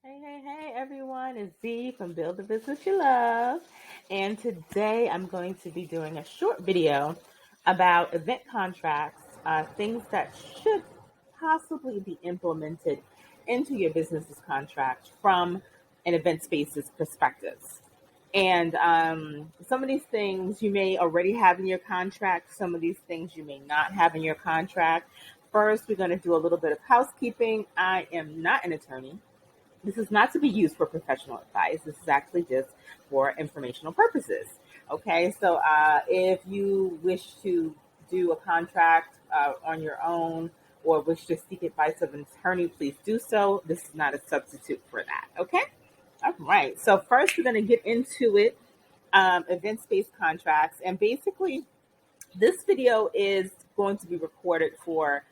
Hey, everyone. It's Z from Build the Business You Love. And today I'm going to be doing a short video about event contracts, things that should possibly be implemented into your business's contract from an event space's perspective. And some of these things you may already have in your contract, some of these things you may not have in your contract. First, we're going to do a little bit of housekeeping. I am not an attorney. This is not to be used for professional advice. This is actually just for informational purposes. Okay, so if you wish to do a contract on your own or wish to seek advice of an attorney, please do so. This is not a substitute for that. Okay, all right. So first, we're going to get into it. Event-based contracts, and basically this video is going to be recorded for,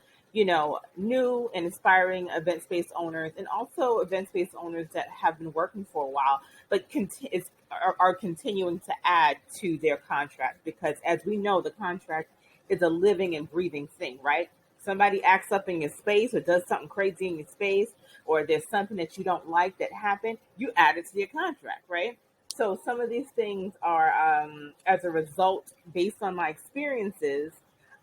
new and inspiring event space owners and also event space owners that have been working for a while, but are continuing to add to their contract because, as we know, the contract is a living and breathing thing, right? Somebody acts up in your space or does something crazy in your space, or there's something that you don't like that happened, you add it to your contract, right? So some of these things are as a result based on my experiences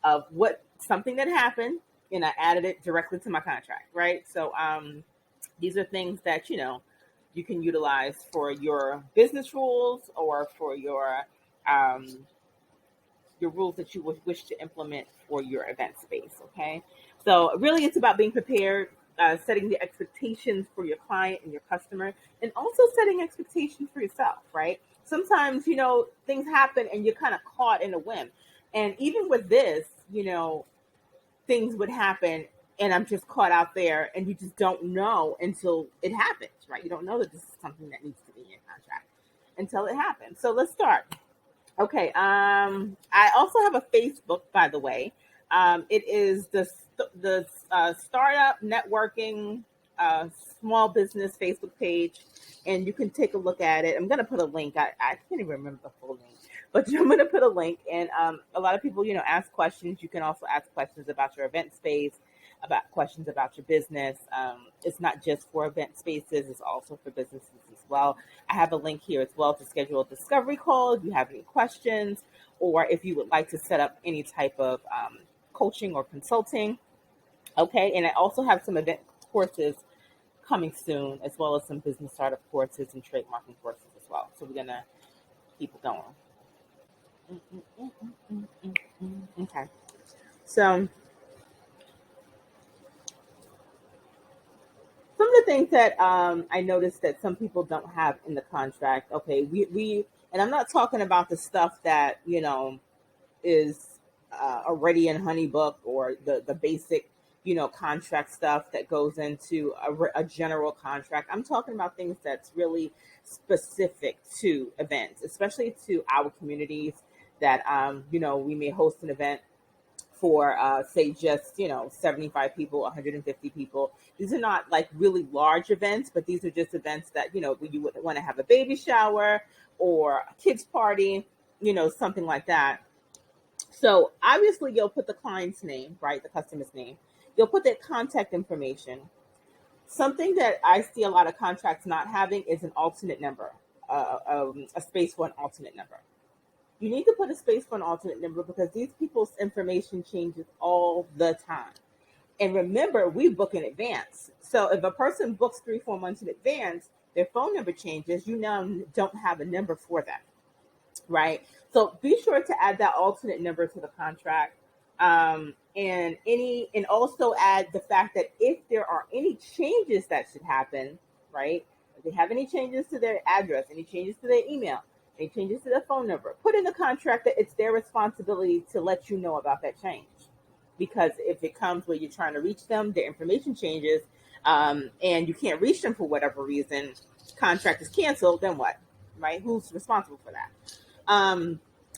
of what something that happened, and I added it directly to my contract, right? So these are things that you can utilize for your business rules or for your rules that you would wish to implement for your event space. Okay, so really it's about being prepared, setting the expectations for your client and your customer, and also setting expectations for yourself, right? Sometimes things happen and you're kind of caught in a whim, and even with this, things would happen and I'm just caught out there, and you just don't know until it happens, right? You don't know that this is something that needs to be in your contract until it happens. So let's start. Okay. I also have a Facebook, by the way. It is the startup networking small business Facebook page, and you can take a look at it. I'm gonna put a link. I can't even remember the full name, but I'm gonna put a link. And a lot of people, ask questions. You can also ask questions about your event space, about questions about your business. It's not just for event spaces; it's also for businesses as well. I have a link here as well to schedule a discovery call if you have any questions, or if you would like to set up any type of coaching or consulting. Okay, and I also have some event courses coming soon, as well as some business startup courses and trademarking courses as well. So we're gonna keep it going. Okay, so some of the things that I noticed that some people don't have in the contract. Okay, we and I'm not talking about the stuff that is already in Honeybook, or the basic contract stuff that goes into a general contract. I'm talking about things that's really specific to events, especially to our communities that we may host an event for say just 75 people, 150 people. These are not like really large events, but these are just events that you would want to have a baby shower or a kids party, something like that. So obviously you'll put the client's name, right? The customer's name. You'll put their contact information. Something that I see a lot of contracts not having is an alternate number, a space for an alternate number. You need to put a space for an alternate number because these people's information changes all the time. And remember, we book in advance. So if a person books 3-4 months in advance, their phone number changes. You now don't have a number for them, right? So be sure to add that alternate number to the contract, and also add the fact that if there are any changes that should happen, right? If they have any changes to their address, any changes to their email, any changes to their phone number, put in the contract that it's their responsibility to let you know about that change. Because if it comes where you're trying to reach them, their information changes, and you can't reach them for whatever reason, contract is canceled, then what? Right? Who's responsible for that?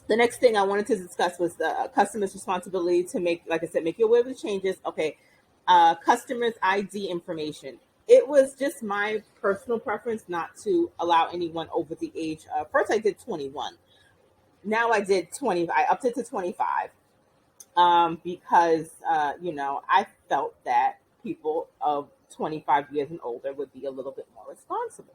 The next thing I wanted to discuss was the customer's responsibility to make, like I said, make you aware of the changes. Okay, customer's ID information. It was just my personal preference not to allow anyone over the age of, first I did 21. Now I did 20. I upped it to 25, because, I felt that people of 25 years and older would be a little bit more responsible.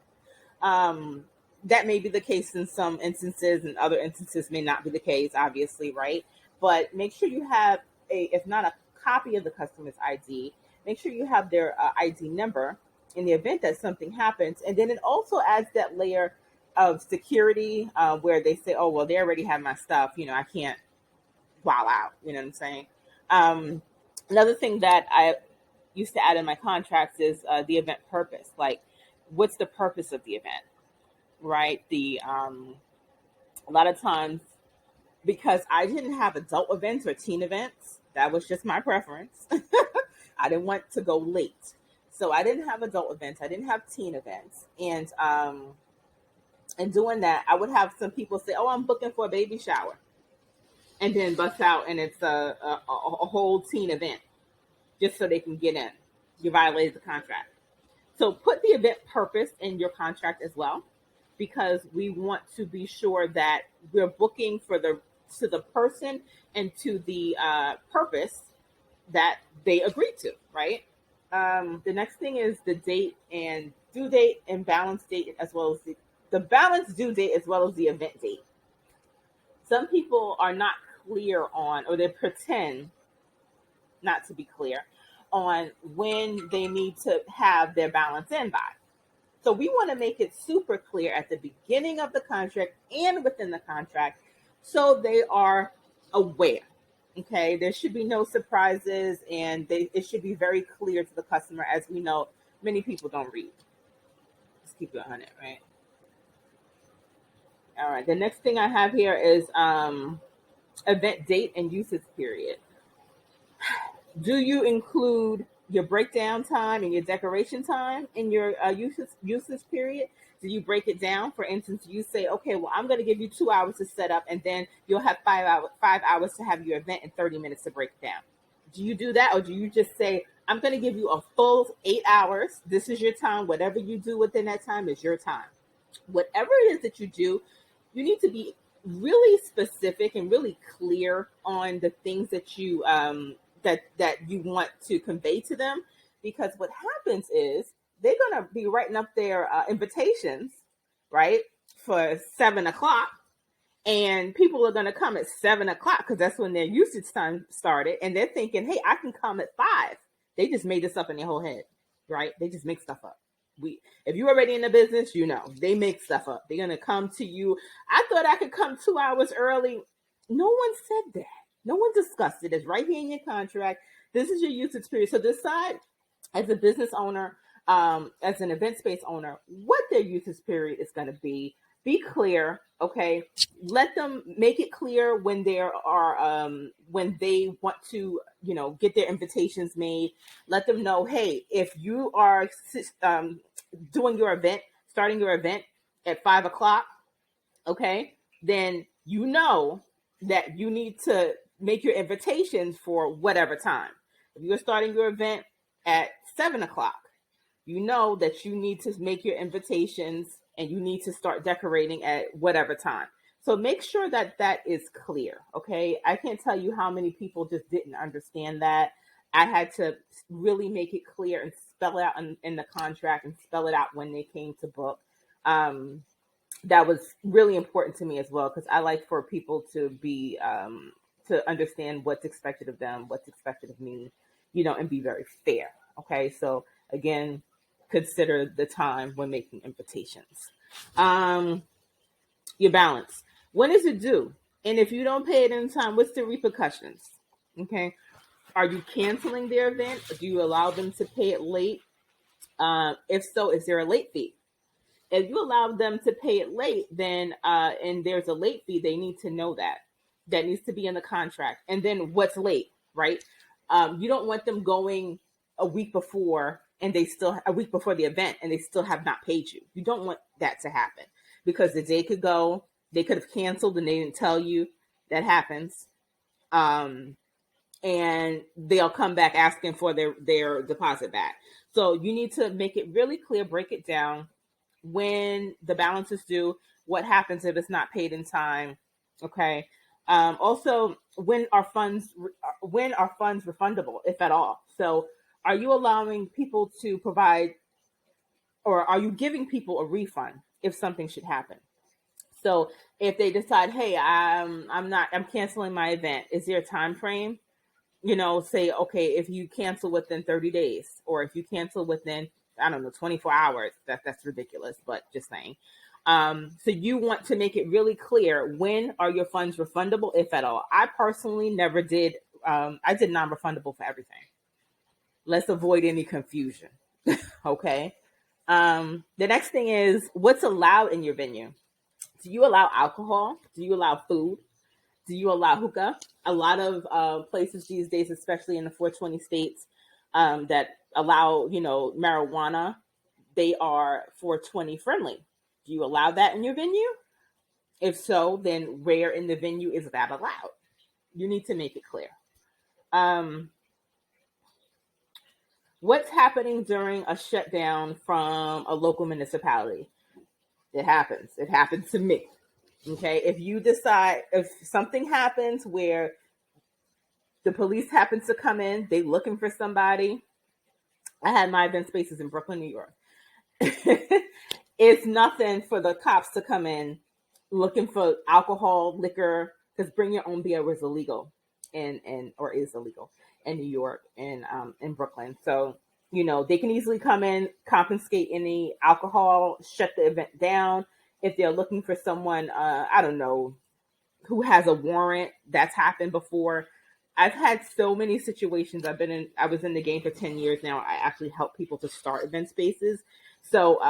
Um, that may be the case in some instances, and other instances may not be the case, obviously, right? But make sure you have if not a copy of the customer's ID, make sure you have their ID number in the event that something happens. And then it also adds that layer of security where they say, oh, well, they already have my stuff. I can't wow out. You know what I'm saying? Um, Another thing that I used to add in my contracts is the event purpose. Like, what's the purpose of the event, right? A lot of times, because I didn't have adult events or teen events, that was just my preference. I didn't want to go late, so I didn't have adult events. I didn't have teen events, and doing that, I would have some people say, "Oh, I'm booking for a baby shower," and then bust out, and it's a whole teen event just so they can get in. You violated the contract. So put the event purpose in your contract as well, because we want to be sure that we're booking for to the person and to the purpose that they agreed to, right? The next thing is the date and due date and balance date, as well as the balance due date as well as the event date. Some people are not clear on, or they pretend not to be clear on when they need to have their balance in by. So we want to make it super clear at the beginning of the contract and within the contract so they are aware. Okay, there should be no surprises, and it should be very clear to the customer. As we know, many people don't read. Let's keep it on it, right? All right, the next thing I have here is event date and usage period. Do you include your breakdown time and your decoration time in your usage period? Do you break it down? For instance, you say, okay, well, I'm going to give you 2 hours to set up, and then you'll have 5 hours to have your event and 30 minutes to break it down. Do you do that, or do you just say, I'm going to give you a full 8 hours. This is your time. Whatever you do within that time is your time. Whatever it is that you do, you need to be really specific and really clear on the things that you that you want to convey to them, because what happens is they're going to be writing up their invitations, right, for 7:00, and people are going to come at 7:00 because that's when their usage time started, and they're thinking, hey, I can come at 5. They just made this up in their whole head, right? They just make stuff up. If you're already in the business, they make stuff up. They're going to come to you. I thought I could come 2 hours early. No one said that. No one discussed it. It's right here in your contract. This is your usage period. So decide as a business owner, as an event space owner, what their usage period is going to be. Be clear, okay? Let them make it clear when when they want to, get their invitations made. Let them know, hey, if you are doing your event, starting your event at 5:00, okay, then that you need to make your invitations for whatever time. If you're starting your event at 7:00, you know that you need to make your invitations and you need to start decorating at whatever time. So make sure that that is clear, okay? I can't tell you how many people just didn't understand that. I had to really make it clear and spell it out in the contract and spell it out when they came to book. That was really important to me as well, because I like for people to be to understand what's expected of them, what's expected of me, and be very fair. Okay, so again, consider the time when making invitations. Your balance. When is it due? And if you don't pay it in time, what's the repercussions? Okay, are you canceling their event? Or do you allow them to pay it late? If so, is there a late fee? If you allow them to pay it late, then and there's a late fee, they need to know that. That needs to be in the contract. And then what's late, right? You don't want them going a week before the event and they still have not paid you. You don't want that to happen, because the day could go, they could have canceled and they didn't tell you. That happens. And they'll come back asking for their deposit back. So you need to make it really clear, break it down. When the balance is due, what happens if it's not paid in time? Okay. Also, when are funds refundable, if at all? So are you allowing people to provide, or are you giving people a refund if something should happen? So if they decide, hey, I'm canceling my event, is there a time frame? Say, okay, if you cancel within 30 days, or if you cancel within, I don't know, 24 hours, that's ridiculous, but just saying. So you want to make it really clear, when are your funds refundable, if at all? I personally never did. I did non-refundable for everything. Let's avoid any confusion. Okay. The next thing is, what's allowed in your venue? Do you allow alcohol? Do you allow food? Do you allow hookah? A lot of places these days, especially in the 420 states, that allow, marijuana, they are 420 friendly. Do you allow that in your venue? If so, then where in the venue is that allowed? You need to make it clear. What's happening during a shutdown from a local municipality? It happens. It happened to me. Okay. If something happens where the police happens to come in, they looking for somebody. I had my event spaces in Brooklyn, New York. It's nothing for the cops to come in looking for alcohol, liquor, because bring your own beer was illegal or is illegal in New York and in Brooklyn. So, they can easily come in, confiscate any alcohol, shut the event down. If they're looking for someone, I don't know, who has a warrant, that's happened before. I've had so many situations. I was in the game for 10 years now. I actually help people to start event spaces. So,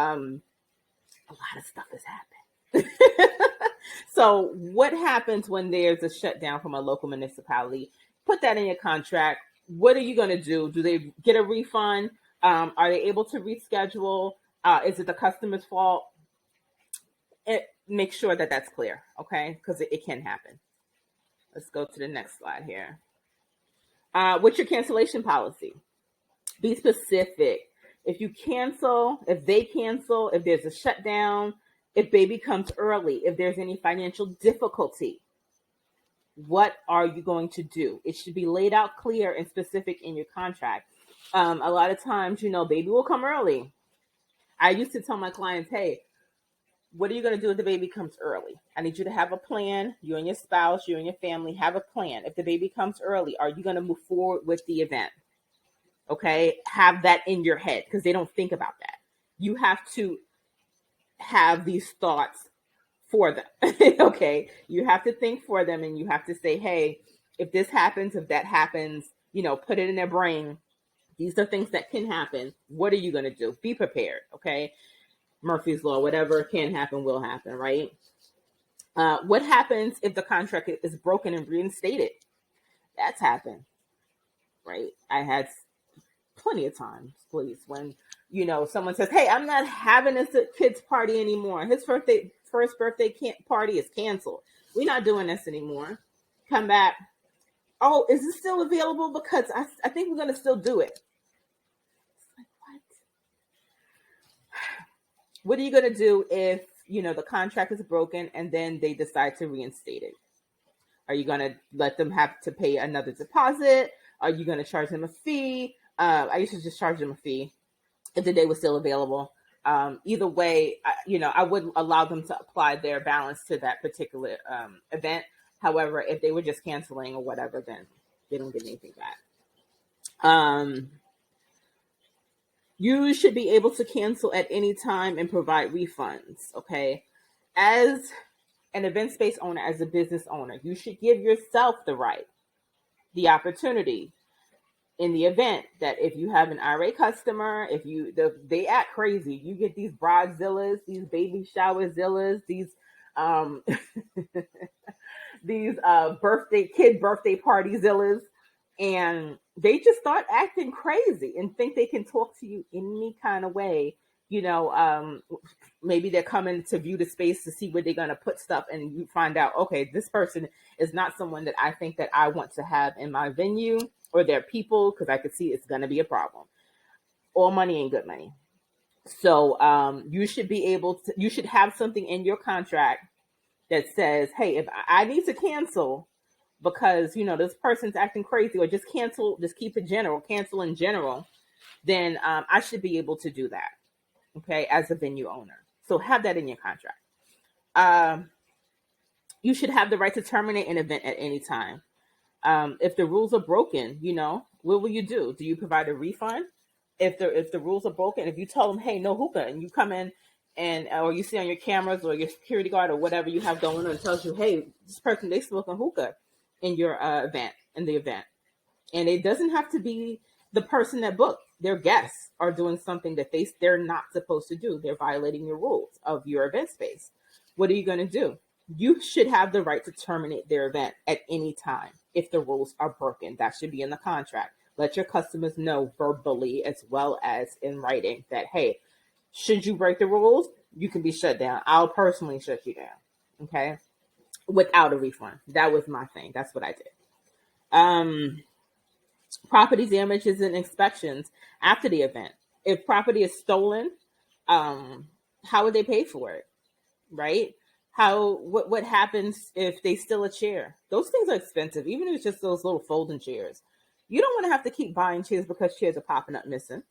a lot of stuff has happened. So what happens when there's a shutdown from a local municipality? Put that in your contract. What are you going to do? Do they get a refund? Are they able to reschedule? Is it the customer's fault? Make sure that that's clear, okay? Because it can happen. Let's go to the next slide here. What's your cancellation policy? Be specific. If they cancel, if there's a shutdown, if baby comes early, if there's any financial difficulty, what are you going to do? It should be laid out clear and specific in your contract. A lot of times, baby will come early. I used to tell my clients, hey, what are you going to do if the baby comes early? I need you to have a plan. You and your spouse, you and your family have a plan. If the baby comes early, are you going to move forward with the event? Okay, have that in your head, because they don't think about that. You have to have these thoughts for them. Okay, you have to think for them, and you have to say, hey, if this happens, if that happens, put it in their brain. These are things that can happen. What are you going to do? Be prepared. Okay, Murphy's Law, whatever can happen will happen, right? What happens if the contract is broken and reinstated? That's happened, right? I had plenty of times, please, when someone says, hey, I'm not having this kid's party anymore. His first birthday party is canceled. We're not doing this anymore. Come back. Oh, is it still available? Because I think we're going to still do it. It's like, what are you going to do if the contract is broken and then they decide to reinstate it? Are you going to let them have to pay another deposit? Are you going to charge them a fee? I used to just charge them a fee if the day was still available. Either way, I wouldn't allow them to apply their balance to that particular event. However, if they were just canceling or whatever, then they don't get anything back. You should be able to cancel at any time and provide refunds, okay? As an event space owner, as a business owner, you should give yourself the right, the opportunity in the event that if you have an irate customer, they act crazy, you get these bridezillas, these baby shower zillas, these these birthday party zillas, and they just start acting crazy and think they can talk to you any kind of way. Maybe they're coming to view the space to see where they're going to put stuff, and you find out, okay, this person is not someone that I think that I want to have in my venue, or their people, because I could see it's going to be a problem. All money ain't good money. So you should have something in your contract that says, hey, if I need to cancel because, this person's acting crazy, or just cancel, just keep it general, cancel in general. then I should be able to do that, okay, as a venue owner. So have that in your contract. You should have the right to terminate an event at any time. If the rules are broken, what will you do? Do you provide a refund? If the rules are broken, if you tell them, hey, no hookah, and you come in and or you see on your cameras or your security guard or whatever you have going on tells you, hey, this person, they smoking hookah in your event, and it doesn't have to be the person that booked. Their guests are doing something that they're not supposed to do. They're violating your rules of your event space. What are you going to do? You should have the right to terminate their event at any time if the rules are broken. That should be in the contract. Let your customers know verbally as well as in writing that, hey, should you break the rules, you can be shut down. I'll personally shut you down, okay, without a refund. That was my thing. That's what I did. Property damages and inspections after the event. If property is stolen, how would they pay for it, right? What happens if they steal a chair? Those things are expensive, even if it's just those little folding chairs. You don't want to have to keep buying chairs because chairs are popping up missing.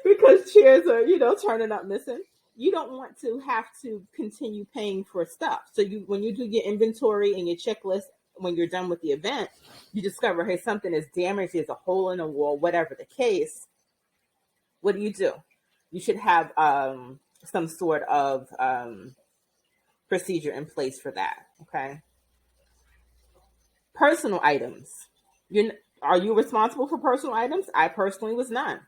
Because chairs are, turning up missing. You don't want to have to continue paying for stuff. So when you do your inventory and your checklist, when you're done with the event, you discover, hey, something is damaged, there's a hole in the wall, whatever the case. What do? You should have some sort of procedure in place for that. Okay. Personal items. Are you responsible for personal items? I personally was not.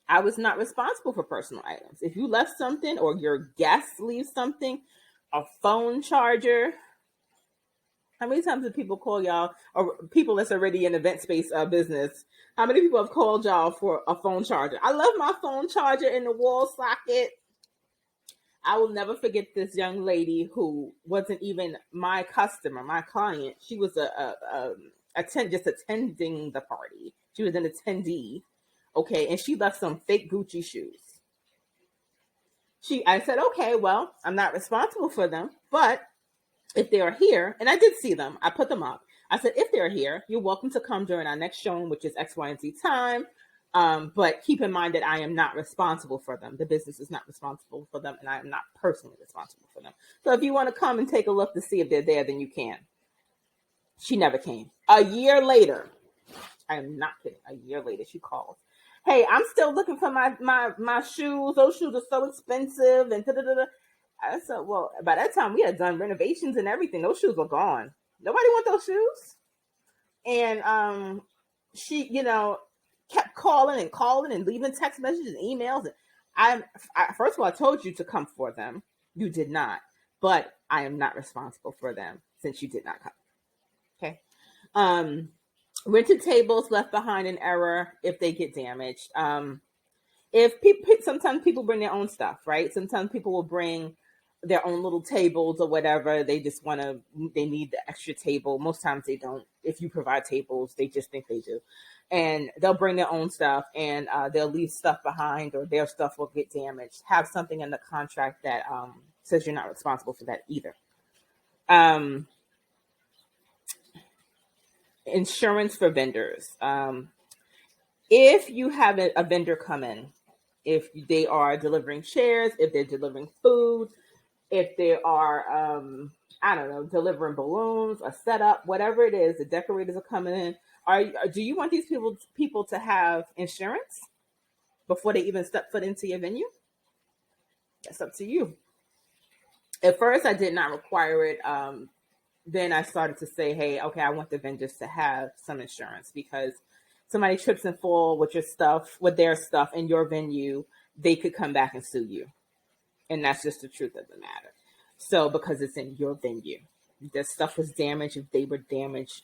I was not responsible for personal items. If you left something or your guests leave something, a phone charger. How many times do people call y'all, or people that's already in event space business? How many people have called y'all for a phone charger? I left my phone charger in the wall socket. I will never forget this young lady who wasn't even my customer, my client. She was just attending the party. She was an attendee, okay, and she left some fake Gucci shoes. I said, okay, well, I'm not responsible for them, but if they are here, and I did see them, I put them up. I said, if they're here, you're welcome to come during our next showing, which is X, Y, and Z time. But keep in mind that I am not responsible for them. The business is not responsible for them, and I am not personally responsible for them. So if you want to come and take a look to see if they're there, then you can. She never came. A year later, I am not kidding, a year later, she calls. Hey, I'm still looking for my shoes. Those shoes are so expensive, and da-da-da-da. I said, well, by that time we had done renovations and everything. Those shoes were gone. Nobody want those shoes. And she, kept calling and leaving text messages and emails. And first of all, I told you to come for them. You did not. But I am not responsible for them since you did not come. Okay. Rented tables left behind in error if they get damaged. Sometimes people bring their own stuff, right? Sometimes people will bring their own little tables or whatever. They need the extra table. Most times they don't. If you provide tables, they just think they do. And they'll bring their own stuff and they'll leave stuff behind or their stuff will get damaged. Have something in the contract that says you're not responsible for that either. Insurance for vendors. If you have a vendor come in, if they are delivering chairs, if they're delivering food, if they are, delivering balloons, a setup, whatever it is, the decorators are coming in. Do you want these people to have insurance before they even step foot into your venue? That's up to you. At first, I did not require it. Then I started to say, hey, okay, I want the vendors to have some insurance because somebody trips and fall with their stuff in your venue, they could come back and sue you. And that's just the truth of the matter. So because it's in your venue, the stuff was damaged, if they were damaged,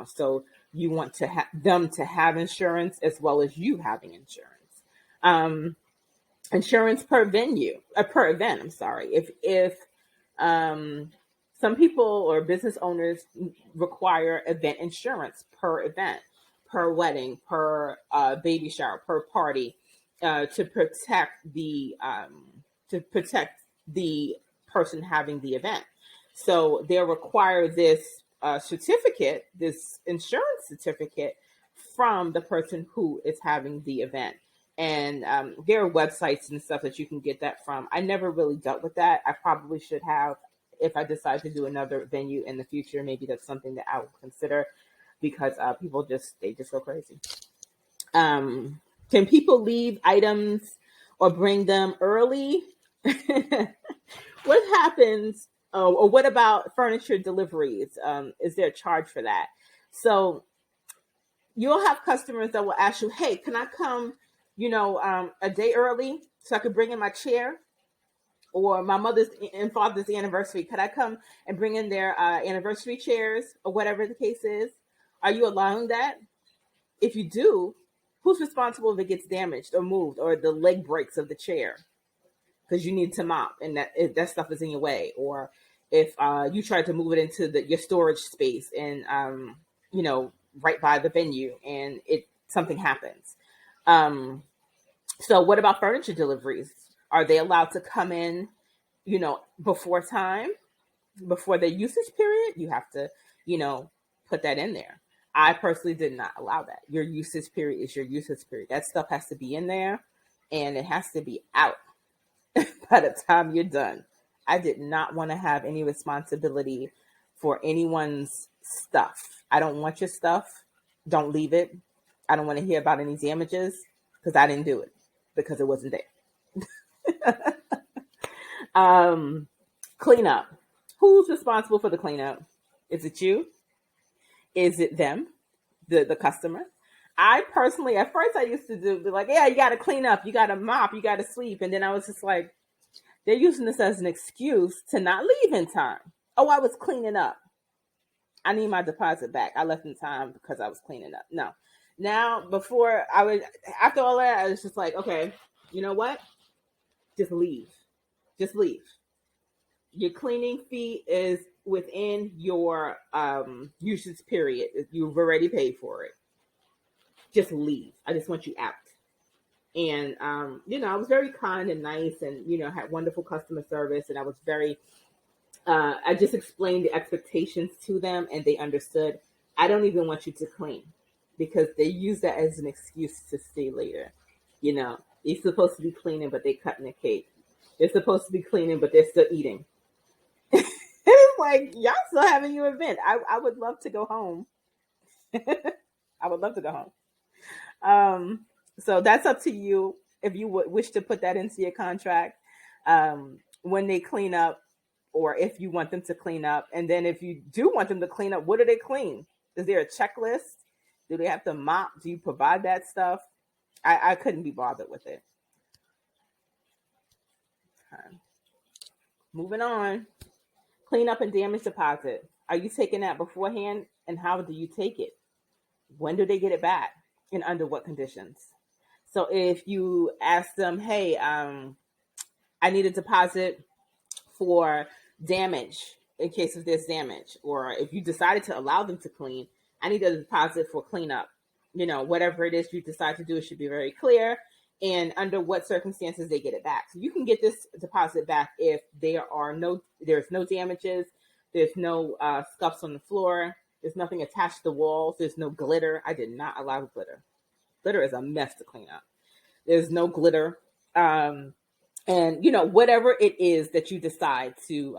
so you want to them to have insurance as well as you having insurance. Insurance per event. I'm sorry. If some people or business owners require event insurance per event, per wedding, per baby shower, per party, to protect the person having the event. So they'll require this certificate, this insurance certificate from the person who is having the event. And there are websites and stuff that you can get that from. I never really dealt with that. I probably should have if I decide to do another venue in the future. Maybe that's something that I will consider because people they just go crazy. Can people leave items or bring them early? What happens? Oh, or what about furniture deliveries? Is there a charge for that? So you'll have customers that will ask you, "Hey, can I come, a day early so I could bring in my chair or my mother's and father's anniversary? Could I come and bring in their anniversary chairs or whatever the case is? Are you allowing that? If you do, who's responsible if it gets damaged or moved or the leg breaks of the chair because you need to mop and if that stuff is in your way, or if you try to move it into your storage space and right by the venue and something happens. So what about furniture deliveries? Are they allowed to come in, before time, before the usage period? You have to, put that in there. I personally did not allow that. Your usage period is your usage period. That stuff has to be in there and it has to be out by the time you're done. I did not want to have any responsibility for anyone's stuff. I don't want your stuff. Don't leave it. I don't want to hear about any damages because I didn't do it because it wasn't there. Cleanup. Who's responsible for the cleanup? Is it you? Is it them? The customer? I personally, at first I used to be like, yeah, you got to clean up, you got to mop, you got to sweep. And then I was just like, they're using this as an excuse to not leave in time. Oh, I was cleaning up. I need my deposit back. I left in time because I was cleaning up. No. Now, after all that, I was just like, okay, you know what? Just leave. Just leave. Your cleaning fee is within your usage period. You've already paid for it. Just leave. I just want you out. And, I was very kind and nice and, had wonderful customer service. And I was I just explained the expectations to them and they understood. I don't even want you to clean because they use that as an excuse to stay later. You're supposed to be cleaning, but they're cutting a cake. They're supposed to be cleaning, but they're still eating. It's like, y'all still having your event. I would love to go home. I would love to go home. So that's up to you if you would wish to put that into your contract when they clean up or if you want them to clean up. And then if you do want them to clean up, what do they clean? Is there a checklist? Do they have to mop? Do you provide that stuff? I couldn't be bothered with it. Okay. Moving on. Clean up and damage deposit. Are you taking that beforehand? And how do you take it? When do they get it back? And under what conditions? So if you ask them, hey, I need a deposit for damage in case if there's damage, or if you decided to allow them to clean, I need a deposit for cleanup. Whatever it is you decide to do, it should be very clear and under what circumstances they get it back. So you can get this deposit back if there's no damages, there's no scuffs on the floor, there's nothing attached to the walls, there's no glitter. I did not allow glitter. Glitter is a mess to clean up. There's no glitter. And, whatever it is that you decide to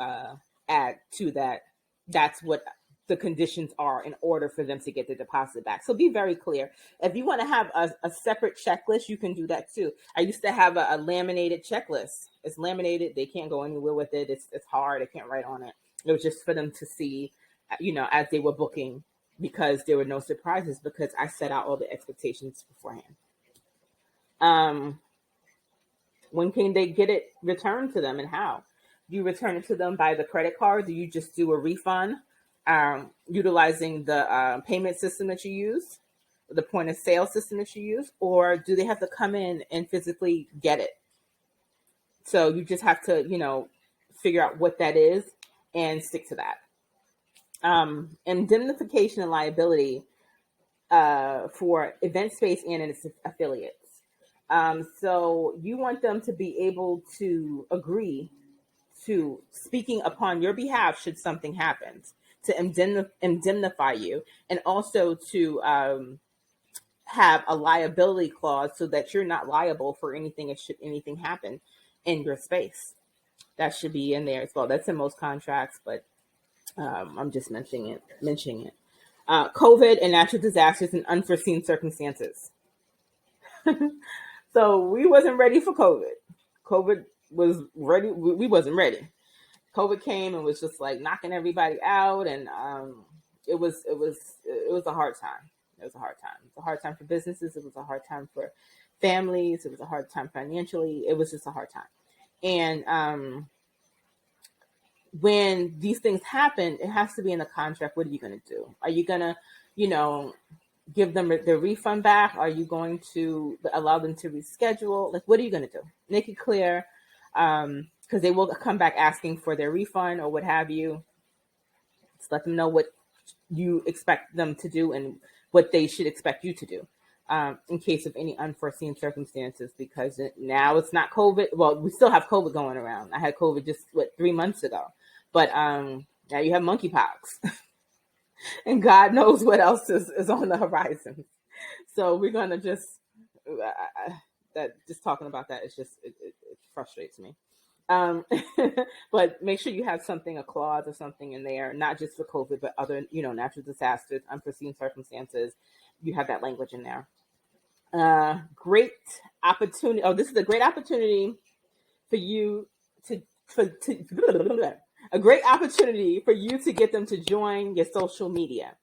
add to that, that's what the conditions are in order for them to get the deposit back. So be very clear. If you want to have a separate checklist, you can do that too. I used to have a laminated checklist. It's laminated. They can't go anywhere with it. It's hard. I can't write on it. It was just for them to see, as they were booking, because there were no surprises because I set out all the expectations beforehand. When can they get it returned to them and how? Do you return it to them by the credit card? Do you just do a refund utilizing the payment system that you use, the point of sale system that you use, or do they have to come in and physically get it? So you just have to, figure out what that is and stick to that. Indemnification and liability for event space and its affiliates. So you want them to be able to agree to speaking upon your behalf should something happen, to indemnify you, and also to have a liability clause so that you're not liable for anything if should anything happen in your space. That should be in there as well. That's in most contracts, but I'm just mentioning it. COVID and natural disasters and unforeseen circumstances. So we wasn't ready for COVID. COVID was ready. We wasn't ready. COVID came and was just like knocking everybody out, and it was a hard time. It was a hard time. It was a hard time for businesses. It was a hard time for families. It was a hard time financially. It was just a hard time. And when these things happen, it has to be in the contract. What are you going to do? Are you going to, give them their refund back? Are you going to allow them to reschedule? Like, what are you going to do? Make it clear, because they will come back asking for their refund or what have you. Just let them know what you expect them to do and what they should expect you to do, in case of any unforeseen circumstances, because now it's not COVID. Well, we still have COVID going around. I had COVID just 3 months ago, but now you have monkeypox, and God knows what else is on the horizon. So we're gonna just just talking about that is just it frustrates me. Um, but make sure you have something, a clause or something in there, not just for COVID, but other, natural disasters, unforeseen circumstances. You have that language in there. Great opportunity. Oh, this is a great opportunity for you a great opportunity for you to get them to join your social media.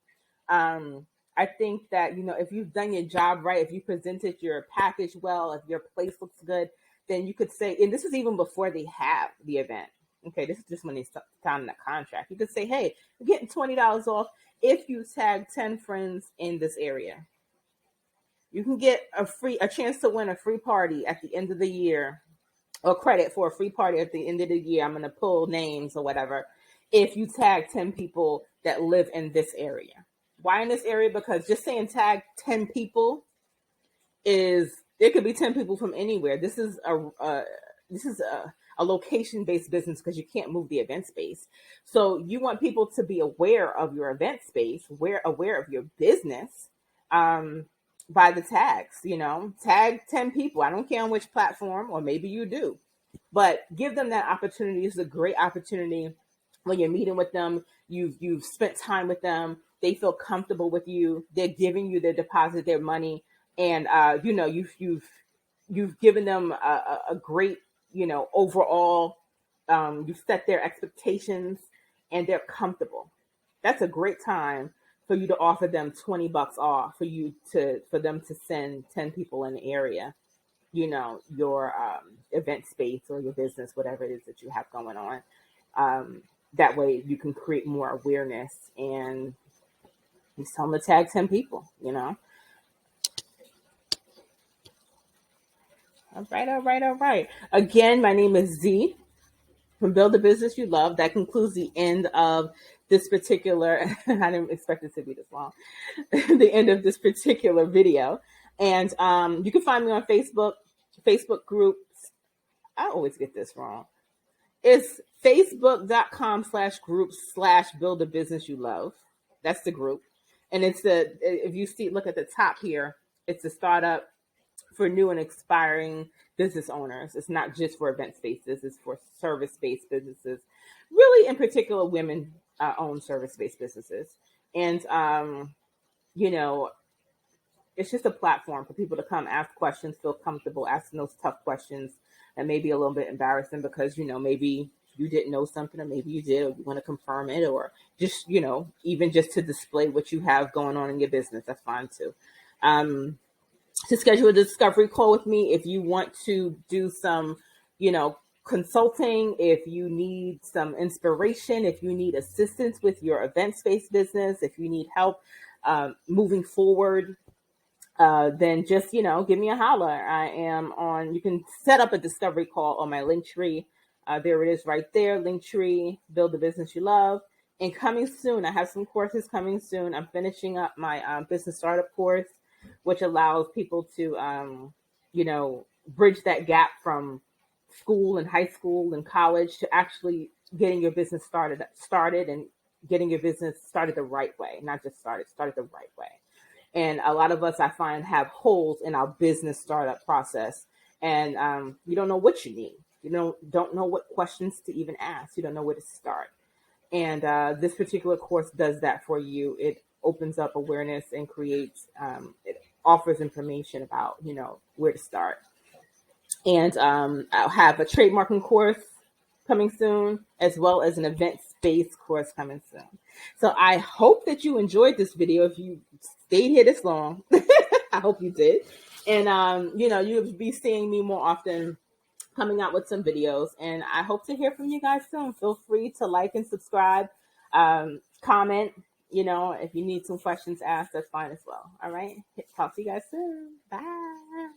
I think that, if you've done your job right, if you presented your package well, if your place looks good, then you could say, and this is even before they have the event. Okay, this is just when they sign the contract. You could say, hey, you're getting $20 off if you tag 10 friends in this area. You can get a chance to win a free party at the end of the year, or credit for a free party at the end of the year. I'm going to pull names or whatever if you tag 10 people that live in this area. Why in this area? Because just saying tag 10 people it could be 10 people from anywhere. This is a location-based business because you can't move the event space. So you want people to be aware of your event space, aware of your business, by the tags. Tag 10 people. I don't care on which platform, or maybe you do, but give them that opportunity. This is a great opportunity when you're meeting with them. You've spent time with them. They feel comfortable with you. They're giving you their deposit, their money, and you've given them a great, overall. You've set their expectations, and they're comfortable. That's a great time for you to offer them $20 off, for them to send 10 people in the area, your event space or your business, whatever it is that you have going on. That way you can create more awareness, and you tell them to tag 10 people. All right. Again, my name is Z from Build the Business You Love. That concludes the end of this particular, I didn't expect it to be this long, the end of this particular video. And you can find me on Facebook groups. I always get this wrong. It's facebook.com/group/build a business you love. That's the group. And if you look at the top here, it's a startup for new and aspiring business owners. It's not just for event spaces. It's for service-based businesses, really in particular women own service-based businesses. And, it's just a platform for people to come ask questions, feel comfortable asking those tough questions that may be a little bit embarrassing because, maybe you didn't know something, or maybe you did, or you want to confirm it, or just, even just to display what you have going on in your business. That's fine too. To schedule a discovery call with me if you want to do some, consulting, if you need some inspiration, if you need assistance with your event space business, if you need help moving forward, then just, give me a holler. I am on, you can set up a discovery call on my Linktree. There it is right there, Linktree, Build the Business You Love. And coming soon, I have some courses coming soon. I'm finishing up my business startup course, which allows people to, bridge that gap from school and high school and college to actually getting your business started and getting your business started the right way, not just started the right way. And a lot of us, I find, have holes in our business startup process, and you don't know what you need. You don't know what questions to even ask. You don't know where to start. And this particular course does that for you. It opens up awareness and creates, it offers information about, where to start. And I'll have a trademarking course coming soon, as well as an event-based course coming soon. So I hope that you enjoyed this video. If you stayed here this long, I hope you did. And, you'll be seeing me more often, coming out with some videos. And I hope to hear from you guys soon. Feel free to like and subscribe, comment. If you need some questions asked, that's fine as well. All right. Talk to you guys soon. Bye.